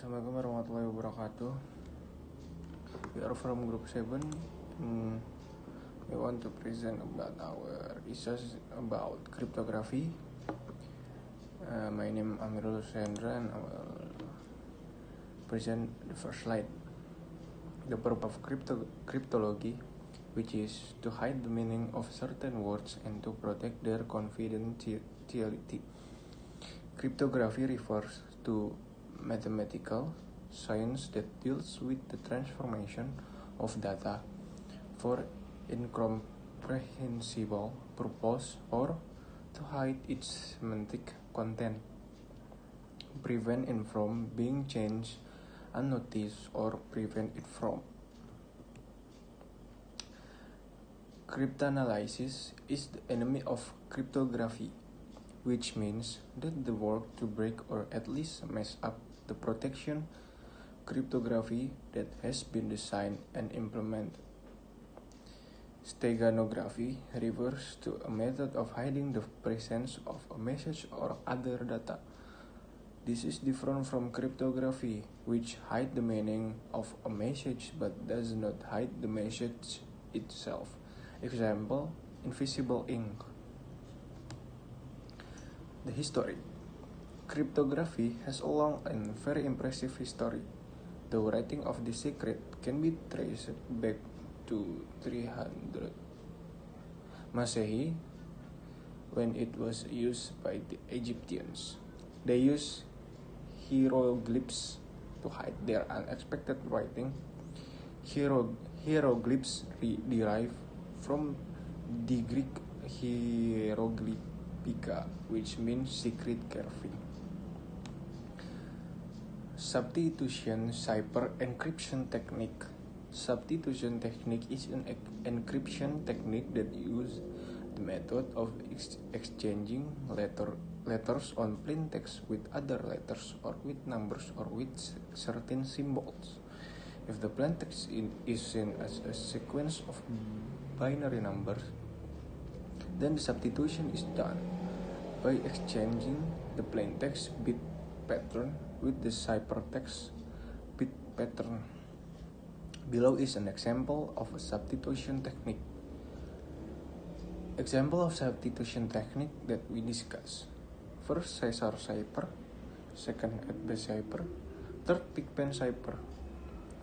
Assalamualaikum warahmatullahi wabarakatuh. We are from group 7 and we want to present about our research about cryptography. My name is Amirul Soehendra and I will present the first slide. The purpose of cryptology, which is to hide the meaning of certain words and to protect their confidentiality. Cryptography refers to mathematical science that deals with the transformation of data for incomprehensible purpose or to hide its semantic content, prevent it from being changed unnoticed or prevent it from. Cryptanalysis is the enemy of cryptography, which means that the work to break or at least mess up the protection cryptography that has been designed and implemented. Steganography refers to a method of hiding the presence of a message or other data. This is different from cryptography, which hides the meaning of a message but does not hide the message itself. Example, invisible ink. The history. Cryptography has a long and very impressive history. The writing of the secret can be traced back to 300 Masehi, when it was used by the Egyptians. They used hieroglyphs to hide their unexpected writing. Hieroglyphs derive from the Greek hieroglyphica, which means secret carving. Substitution cipher encryption technique. Substitution technique is an encryption technique that uses the method of exchanging letters on plain text with other letters or with numbers or with certain symbols. If the plain text is seen as a sequence of binary numbers, then the substitution is done by exchanging the plain text bit pattern with the ciphertext bit pattern. Below is an example of a substitution technique. Example of substitution technique that we discuss. First, Caesar cipher. Second, at-base cipher. Third, Pigpen cipher.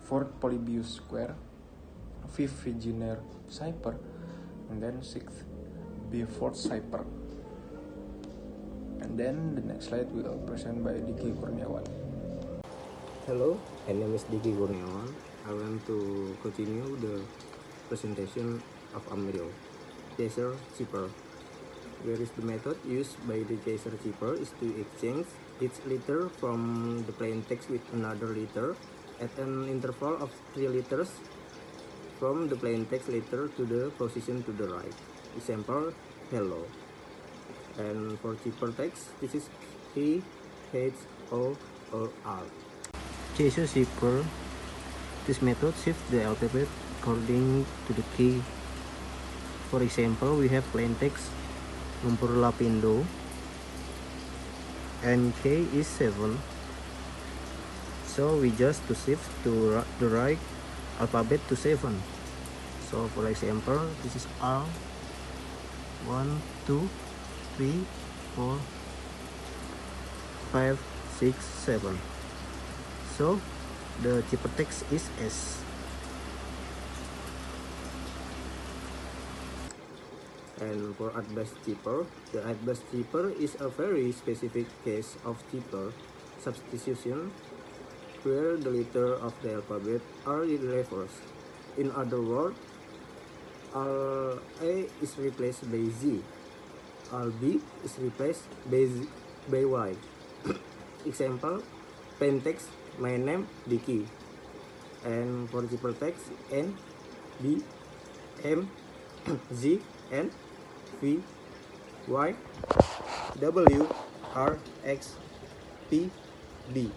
Fourth, Polybius square. Fifth, Vigenère cipher. And then sixth, Beaufort cipher. And then the next slide will be presented by Dicky Kurniawan. Hello, my name is Dicky Kurniawan. I want to continue the presentation of Amirul. Chaser cipher. Where is the method used by the chaser cipher is to exchange each letter from the plain text with another letter at an interval of 3 letters from the plain text letter to the position to the right. Example, hello. And for ciphertext, this is H, O, or R. Chaser cipher. This method shifts the alphabet according to the key. For example, we have plain text number lapindo and K is 7. So we just to shift to the right alphabet to 7. So for example, this is R 1, 2, 3, 4, 5, 6, 7. So the ciphertext is S. And for at-base cipher, the at-base cipher is a very specific case of cipher substitution where the letter of the alphabet are in reverse. In other words, A is replaced by Z. B is replaced by Y. Example, plain text, my name Dicky. And for ciphertext, N, B, M, Z, N, V, Y, W, R, X, P, D.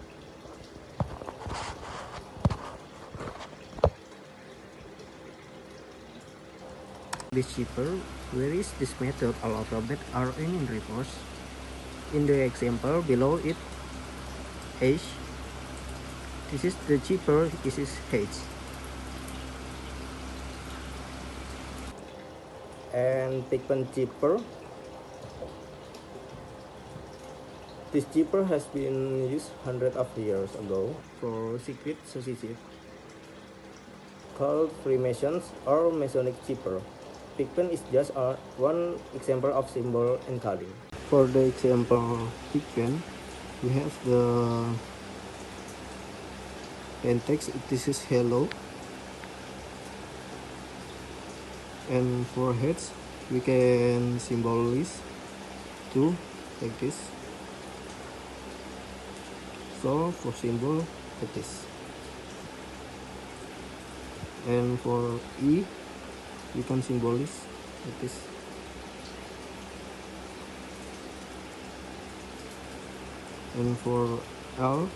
This cipher, where is this method all alphabet are in reverse. In the example below it, H, This is the chipper, this is H. And pigment chipper. This chipper has been used hundreds of years ago for secret societies called Freemasons or Masonic chipper. Pigment is just one example of symbol encoding. For the example pigment, we have the text, this is hello. And for heads, we can symbolize two like this. So for symbol like this. And for E, we can symbolize like this. And for L,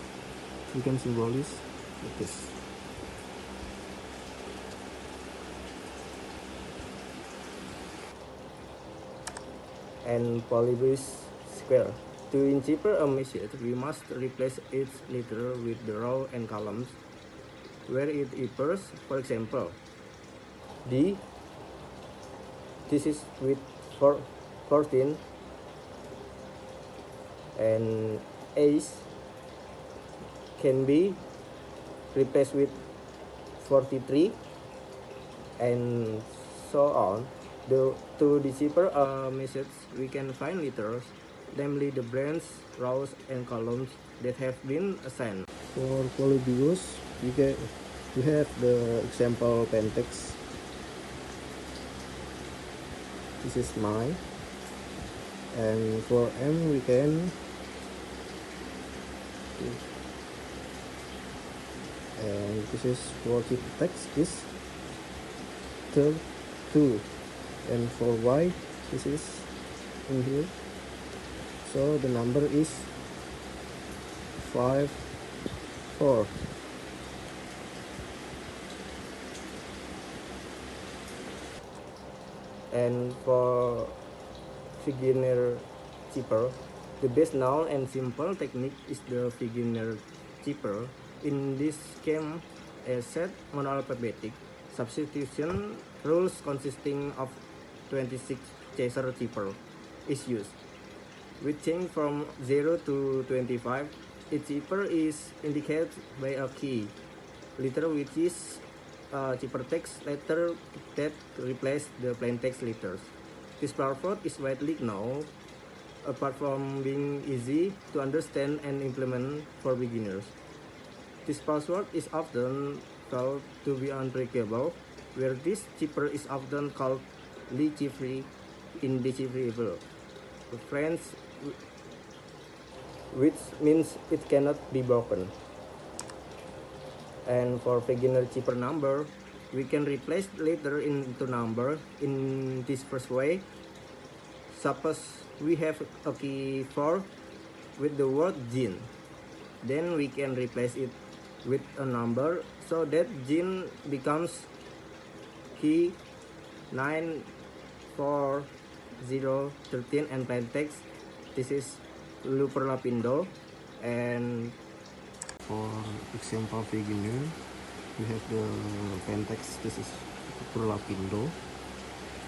we can symbolize like this. And polybus square. To encipher a message, we must replace each letter with the row and columns where it appears. For example, D, this is with 14, and Ace can be replaced with 43, and so on. To decipher a message, we can find letters, namely the branch, rows, and columns that have been assigned. For polybus, we have the example plaintext. This is mine. And for M, we can and this is for text is 2. And for Y, this is in here. So the number is 5, 4. And for beginner chipper, the best known and simple technique is the beginner chipper. In this scheme, a set monoalphabetic substitution rules consisting of 26 chaser chipper is used. With change from 0 to 25, each chipper is indicated by a key letter, which is ciphertext letter that replace the plaintext letters. This password is widely known, apart from being easy to understand and implement for beginners. This password is often felt to be unbreakable, where this chipper is often called indecipherable, French, which means it cannot be broken. And for beginner chipper number, we can replace letter into number in this first way. Suppose we have a key 4 with the word Jin, then we can replace it with a number so that Jin becomes key 9, 4, 0, 13, and plaintext. This is Luper Lapindo. And for example beginner, we have the plaintext, this is Luper Lapindo,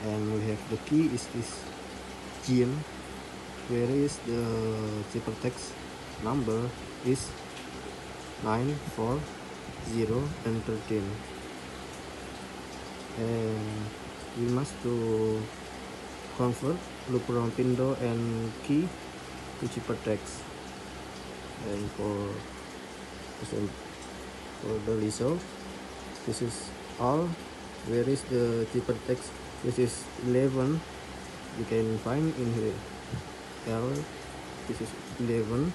and we have the key is this Jin, whereas the ciphertext number is 9, 4, 0, and 13. And we must to convert Luper Lapindo and key to ciphertext. And for the result, this is all, where is the ciphertext, this is 11, you can find in here L, this is 11,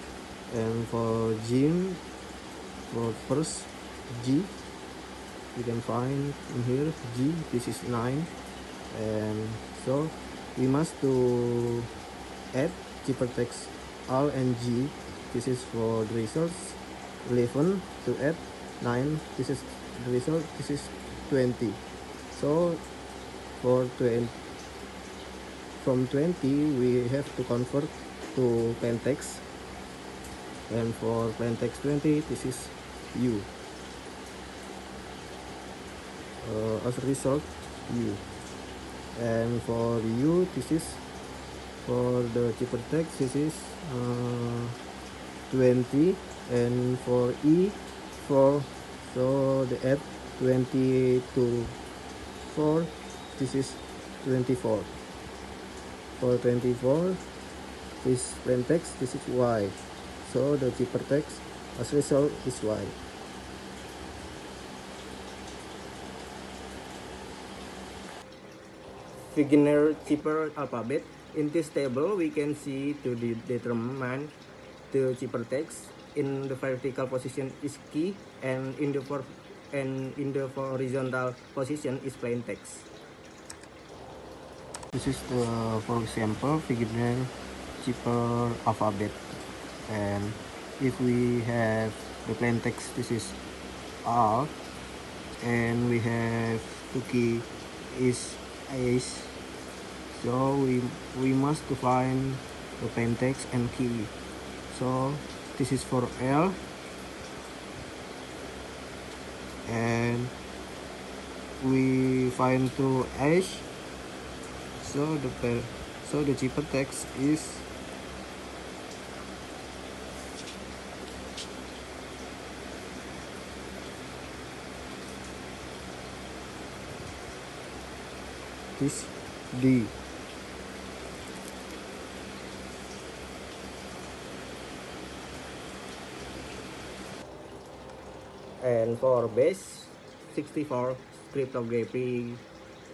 and for Jin, for first G, you can find in here G, this is 9, and so we must to add ciphertext R and G. This is for the results 11 to add 9, this is the result, this is 20. So for 20, from 20 we have to convert to plaintext, and for plaintext 20, this is U. As a result, U. And for U, this is for the ciphertext, this is 20, and for E, 4. So the add 20 to 4, this is 24. For 24, this plain text, this is Y. So the ciphertext as a result is Y. Beginner cipher alphabet. In this table, we can see to determine the ciphertext. In the vertical position is key, and in the horizontal position is plain text. This is the, for example, beginner cipher alphabet. And if we have the plain text, this is R, and we have the key is Ace. So we must define the plain text and key. So this is for L, and we find to H. So the ciphertext is this D. And for base 64 cryptography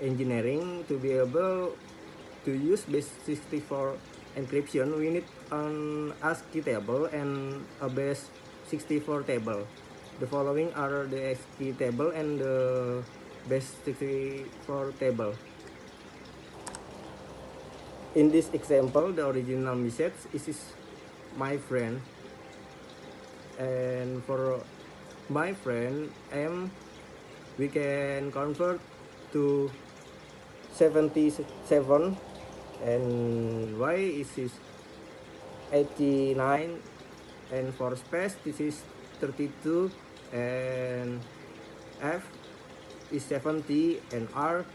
engineering, to be able to use base 64 encryption, we need an ASCII table and a base 64 table. The following are the ASCII table and the base 64 table. In this example, the original message is my friend, and for my friend M, we can convert to 77, and Y is 89, and for space this is 32, and F is 70, and R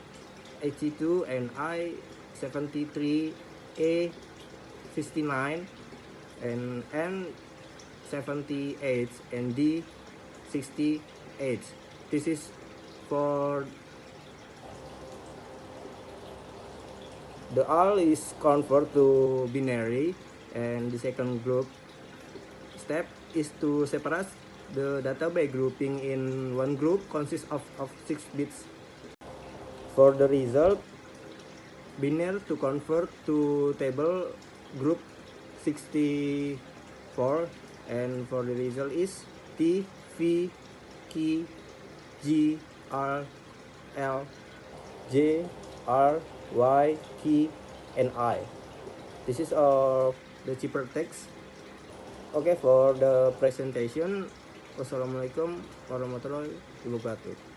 82, and I 73, A 69, and N 78, and D 68. This is for the all is convert to binary, and the second group step is to separate the data by grouping in one group consists of 6 bits. For the result, binary to convert to table group 64, and for the result is T, V, K, G, R, L, J, R, Y, K, and I. This is the ciphertext. Okay, for the presentation, wassalamualaikum warahmatullahi wabarakatuh.